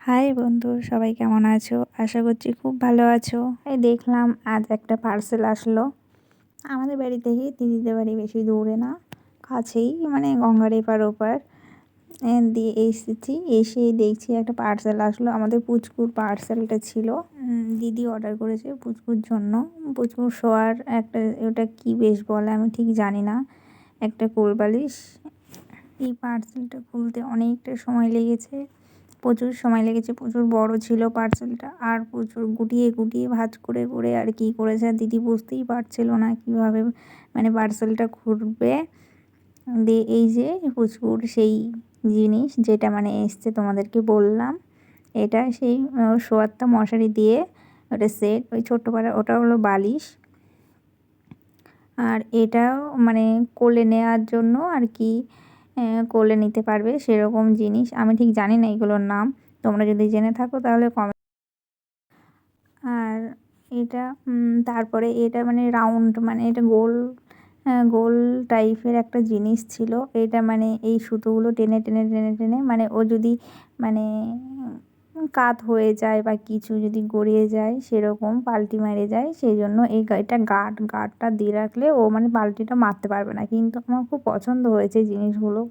High বন্ধু, সবাই কেমন আছো? আশা করছি খুব ভালো আছো। এই দেখলাম আজ একটা পার্সেল আসলো আমাদের বাড়ি থেকে। দিদিদের বাড়ি বেশি দূরে না, কাছেই, মানে গঙ্গার এপার ওপার। দিয়ে এসেছি, এসেই দেখছি একটা পার্সেল আসলো। আমাদের পুচকুর পার্সেলটা ছিল। দিদি অর্ডার করেছে পুচকুর জন্য। পুচকুর শোয়ার একটা, ওটা কি বেশ বলে আমি ঠিক জানি না, একটা কোলবালিশ। এই পার্সেলটা খুলতে অনেকটা সময় লেগেছে, প্রচুর সময় লেগেছে। প্রচুর বড় ছিল পার্সেলটা, আর প্রচুর গুটিয়ে গুটিয়ে ভাঁজ করে করে আর কি করেছে। আর দিদি বুঝতেই পারছিল না কীভাবে মানে পার্সেলটা খুলবে। দিয়ে এই যে পুচকুর সেই জিনিস যেটা মানে এসছে, তোমাদেরকে বললাম, এটা সেই শোয়ারটা মশারি দিয়ে ওটা সেট, ওই ছোট্ট পাড়া, ওটা হলো বালিশ। আর এটাও মানে কোলে নেওয়ার জন্য আর কি, কোলে নিতে পারবে সেরকম জিনিস। আমি ঠিক জানি না এগুলোর নাম, তোমরা যদি জেনে থাকো তাহলে কমেন্ট। আর এটা তারপরে এটা মানে রাউন্ড, মানে এটা গোল, গোল টাইপের একটা জিনিস ছিল। এটা মানে এই সুতোগুলো টেনে টেনে টেনে টেনে, মানে ও যদি মানে কাত হয়ে যায় বা কিছু যদি গড়িয়ে যায়, সেরকম পাল্টি মেরে যায়, সেই জন্য এটা গার্ডটা দিয়ে রাখলে ও মানে পাল্টিটা মারতে পারবে না। কিন্তু আমার খুব পছন্দ হয়েছে জিনিসগুলো।